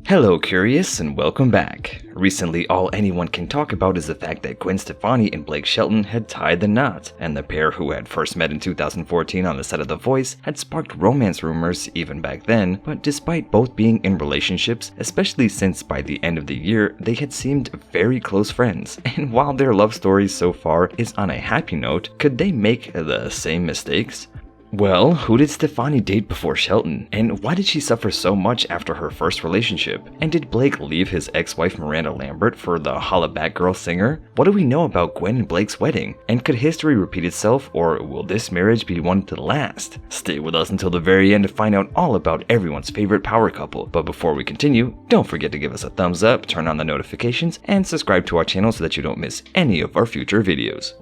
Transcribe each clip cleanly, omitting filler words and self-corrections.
Hello Curious and welcome back. Recently all anyone can talk about is the fact that Gwen Stefani and Blake Shelton had tied the knot, and the pair, who had first met in 2014 on the set of The Voice, had sparked romance rumors even back then. But despite both being in relationships, especially since by the end of the year they had seemed very close friends, and while their love story so far is on a happy note, could they make the same mistakes? Well, who did Stefani date before Shelton? And why did she suffer so much after her first relationship? And did Blake leave his ex-wife Miranda Lambert for the Holla Back Girl singer? What do we know about Gwen and Blake's wedding? And could history repeat itself, or will this marriage be one to last? Stay with us until the very end to find out all about everyone's favorite power couple. But before we continue, don't forget to give us a thumbs up, turn on the notifications, and subscribe to our channel so that you don't miss any of our future videos.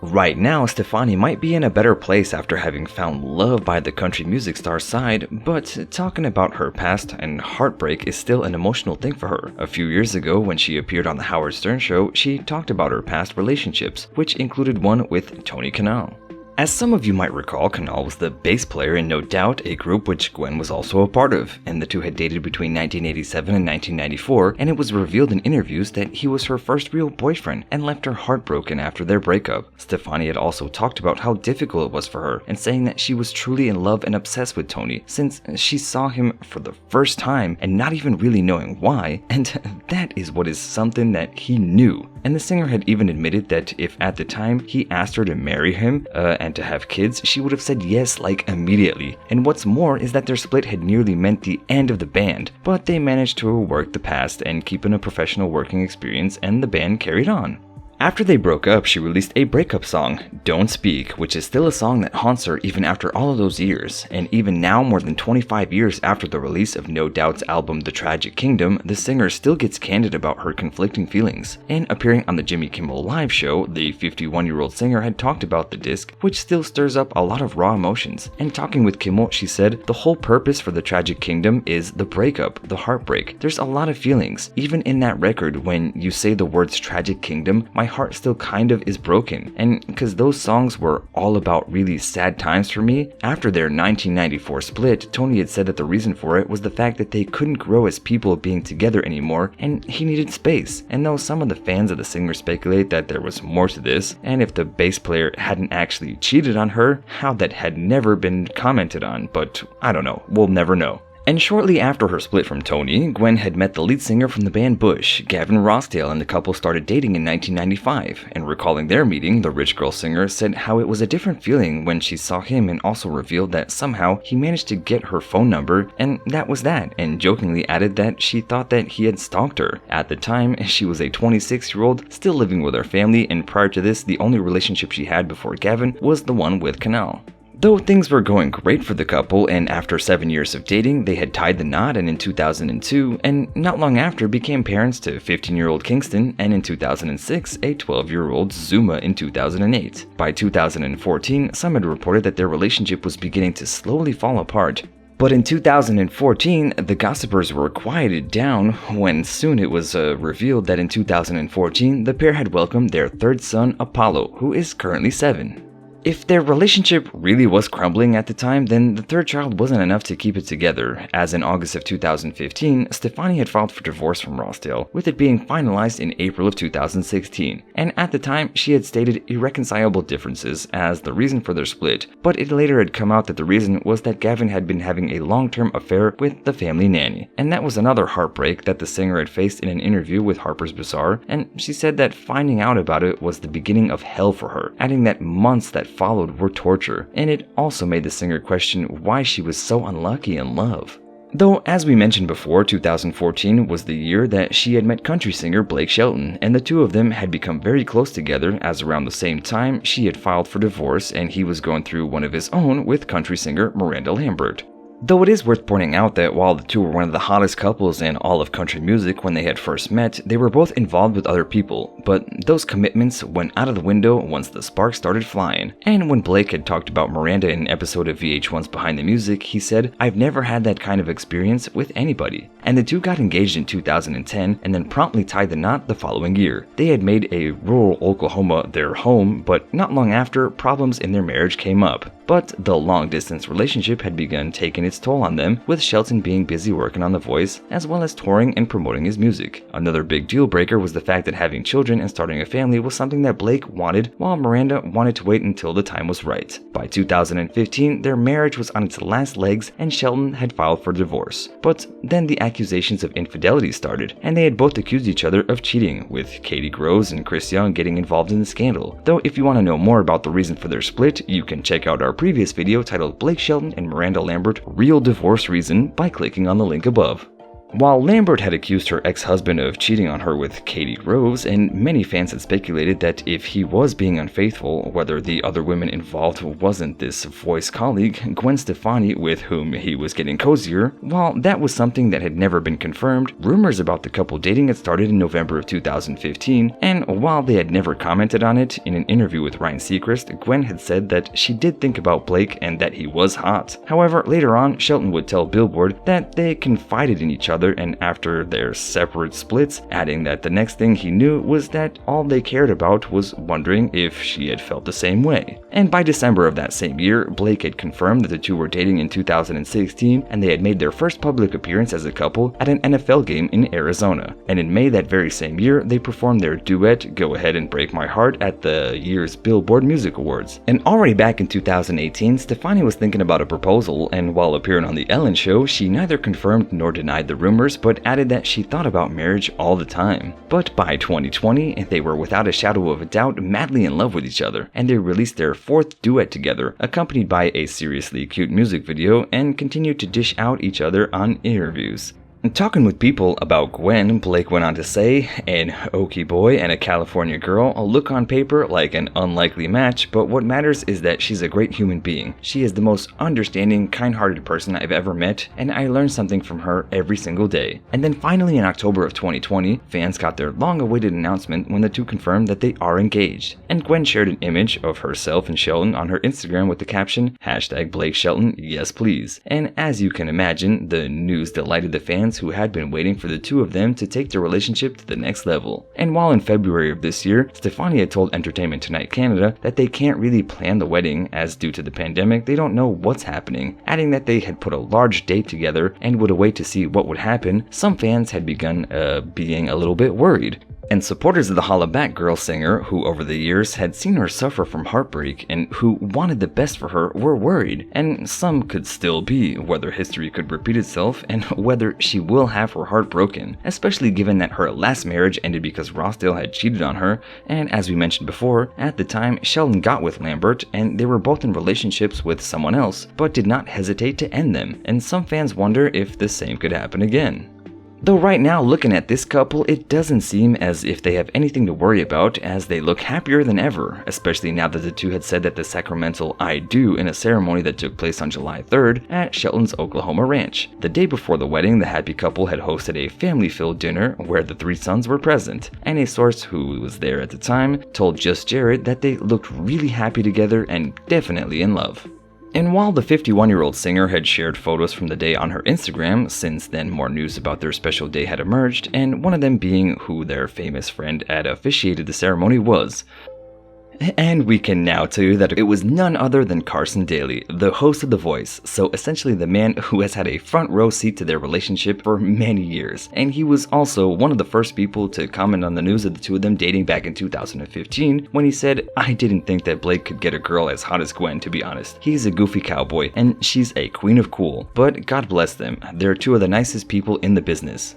Right now, Stefani might be in a better place after having found love by the country music star's side, but talking about her past and heartbreak is still an emotional thing for her. A few years ago, when she appeared on the Howard Stern show, she talked about her past relationships, which included one with Tony Kanal. As some of you might recall, Kanal was the bass player in No Doubt, a group which Gwen was also a part of, and the two had dated between 1987 and 1994, and it was revealed in interviews that he was her first real boyfriend and left her heartbroken after their breakup. Stefani had also talked about how difficult it was for her, and saying that she was truly in love and obsessed with Tony since she saw him for the first time and not even really knowing why, and that is what is something that he knew. And the singer had even admitted that if at the time he asked her to marry him and to have kids, she would have said yes like immediately. And what's more is that their split had nearly meant the end of the band, but they managed to work the past and keep in a professional working experience, and the band carried on. After they broke up, she released a breakup song, Don't Speak, which is still a song that haunts her even after all of those years. And even now, more than 25 years after the release of No Doubt's album The Tragic Kingdom, the singer still gets candid about her conflicting feelings. And appearing on the Jimmy Kimmel Live show, the 51-year-old singer had talked about the disc, which still stirs up a lot of raw emotions. And talking with Kimmel, she said, "The whole purpose for The Tragic Kingdom is the breakup, the heartbreak. There's a lot of feelings. Even in that record, when you say the words Tragic Kingdom, my heart still kind of is broken." And because those songs were all about really sad times for me, after their 1994 split, Tony had said that the reason for it was the fact that they couldn't grow as people being together anymore, and he needed space. And though some of the fans of the singer speculate that there was more to this, and if the bass player hadn't actually cheated on her, how that had never been commented on, but I don't know, we'll never know. And shortly after her split from Tony, Gwen had met the lead singer from the band Bush, Gavin Rossdale, and the couple started dating in 1995. And recalling their meeting, the rich girl singer said how it was a different feeling when she saw him, and also revealed that somehow he managed to get her phone number, and that was that, and jokingly added that she thought that he had stalked her. At the time, she was a 26-year-old, still living with her family, and prior to this, the only relationship she had before Gavin was the one with Kanal. Though things were going great for the couple, and after 7 years of dating, they had tied the knot, and in 2002, and not long after, became parents to 15-year-old Kingston, and in 2006, a 12-year-old Zuma in 2008. By 2014, some had reported that their relationship was beginning to slowly fall apart. But in 2014, the gossipers were quieted down when soon it was revealed that in 2014, the pair had welcomed their third son, Apollo, who is currently 7. If their relationship really was crumbling at the time, then the third child wasn't enough to keep it together, as in August of 2015, Stefani had filed for divorce from Rossdale, with it being finalized in April of 2016. And at the time, she had stated irreconcilable differences as the reason for their split, but it later had come out that the reason was that Gavin had been having a long-term affair with the family nanny. And that was another heartbreak that the singer had faced in an interview with Harper's Bazaar, and she said that finding out about it was the beginning of hell for her, adding that months that followed were torture, and it also made the singer question why she was so unlucky in love. Though, as we mentioned before, 2014 was the year that she had met country singer Blake Shelton, and the two of them had become very close together, as around the same time she had filed for divorce and he was going through one of his own with country singer Miranda Lambert. Though it is worth pointing out that while the two were one of the hottest couples in all of country music when they had first met, they were both involved with other people, but those commitments went out of the window once the sparks started flying. And when Blake had talked about Miranda in an episode of VH1's Behind the Music, he said, "I've never had that kind of experience with anybody." And the two got engaged in 2010 and then promptly tied the knot the following year. They had made a rural Oklahoma their home, but not long after, problems in their marriage came up. but the long-distance relationship had begun taking its toll on them, with Shelton being busy working on The Voice, as well as touring and promoting his music. Another big deal breaker was the fact that having children and starting a family was something that Blake wanted, while Miranda wanted to wait until the time was right. By 2015, their marriage was on its last legs and Shelton had filed for divorce. But then the accusations of infidelity started, and they had both accused each other of cheating, with Katie Groves and Chris Young getting involved in the scandal. Though if you want to know more about the reason for their split, you can check out our previous video titled Blake Shelton and Miranda Lambert Real Divorce Reason by clicking on the link above. While Lambert had accused her ex-husband of cheating on her with Katie Groves, and many fans had speculated that if he was being unfaithful, whether the other women involved wasn't this Voice colleague, Gwen Stefani, with whom he was getting cozier, while that was something that had never been confirmed, rumors about the couple dating had started in November of 2015, and while they had never commented on it, in an interview with Ryan Seacrest, Gwen had said that she did think about Blake and that he was hot. However, later on, Shelton would tell Billboard that they confided in each other and after their separate splits, adding that the next thing he knew was that all they cared about was wondering if she had felt the same way. And by December of that same year, Blake had confirmed that the two were dating in 2016 and they had made their first public appearance as a couple at an NFL game in Arizona. And in May that very same year, they performed their duet Go Ahead and Break My Heart at the year's Billboard Music Awards. And already back in 2018, Stefani was thinking about a proposal, and while appearing on The Ellen Show, she neither confirmed nor denied the rumors, but added that she thought about marriage all the time. But by 2020, they were without a shadow of a doubt madly in love with each other, and they released their fourth duet together, accompanied by a seriously cute music video, and continued to dish out each other on interviews. Talking with people about Gwen, Blake went on to say, "An Okie boy and a California girl look on paper like an unlikely match, but what matters is that she's a great human being. She is the most understanding, kind-hearted person I've ever met, and I learn something from her every single day." And then finally in October of 2020, fans got their long-awaited announcement when the two confirmed that they are engaged. And Gwen shared an image of herself and Shelton on her Instagram with the caption, #BlakeShelton, yes please. And as you can imagine, the news delighted the fans who had been waiting for the two of them to take their relationship to the next level. And while in February of this year, Stefani had told Entertainment Tonight Canada that they can't really plan the wedding as due to the pandemic they don't know what's happening, adding that they had put a large date together and would await to see what would happen, some fans had begun being a little bit worried. And supporters of the Holla Back Girl singer, who over the years had seen her suffer from heartbreak and who wanted the best for her, were worried, and some could still be, whether history could repeat itself and whether she will have her heart broken, especially given that her last marriage ended because Rossdale had cheated on her, and as we mentioned before, at the time Sheldon got with Lambert and they were both in relationships with someone else, but did not hesitate to end them, and some fans wonder if the same could happen again. Though right now, looking at this couple, it doesn't seem as if they have anything to worry about, as they look happier than ever, especially now that the two had said that the sacramental I do in a ceremony that took place on July 3rd at Shelton's Oklahoma ranch. The day before the wedding, the happy couple had hosted a family-filled dinner where the three sons were present, and a source who was there at the time told Just Jared that they looked really happy together and definitely in love. And while the 51-year-old singer had shared photos from the day on her Instagram, since then more news about their special day had emerged, and one of them being who their famous friend had officiated the ceremony was. And we can now tell you that it was none other than Carson Daly, the host of The Voice, so essentially the man who has had a front row seat to their relationship for many years. And he was also one of the first people to comment on the news of the two of them dating back in 2015 when he said, "I didn't think that Blake could get a girl as hot as Gwen, to be honest. He's a goofy cowboy and she's a queen of cool, but God bless them, they're two of the nicest people in the business."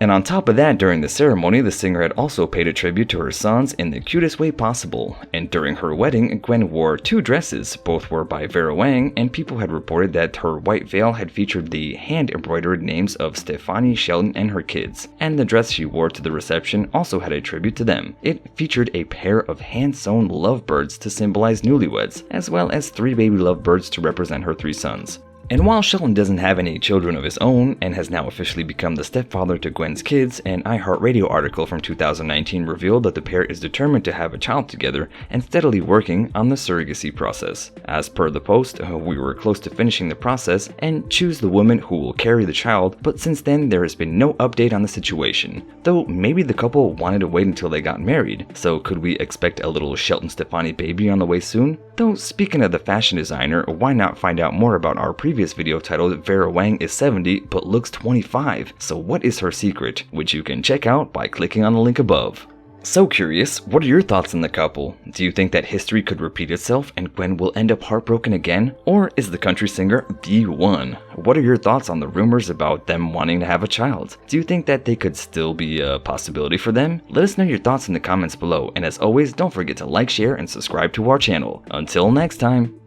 And on top of that, during the ceremony, the singer had also paid a tribute to her sons in the cutest way possible. And during her wedding, Gwen wore two dresses, both were by Vera Wang, and people had reported that her white veil had featured the hand-embroidered names of Stefani, Shelton, and her kids. And the dress she wore to the reception also had a tribute to them. It featured a pair of hand-sewn lovebirds to symbolize newlyweds, as well as 3 baby lovebirds to represent her 3 sons. And while Shelton doesn't have any children of his own and has now officially become the stepfather to Gwen's kids, an iHeartRadio article from 2019 revealed that the pair is determined to have a child together and steadily working on the surrogacy process. As per the post, we were close to finishing the process and choose the woman who will carry the child, but since then there has been no update on the situation. Though maybe the couple wanted to wait until they got married, so could we expect a little Shelton Stefani baby on the way soon? Though speaking of the fashion designer, why not find out more about our previous video titled Vera Wang is 70 but looks 25, so what is her secret, which you can check out by clicking on the link above. So curious, what are your thoughts on the couple? Do you think that history could repeat itself and Gwen will end up heartbroken again? Or is the country singer the one? What are your thoughts on the rumors about them wanting to have a child? Do you think that they could still be a possibility for them? Let us know your thoughts in the comments below, and as always, don't forget to like, share, and subscribe to our channel. Until next time.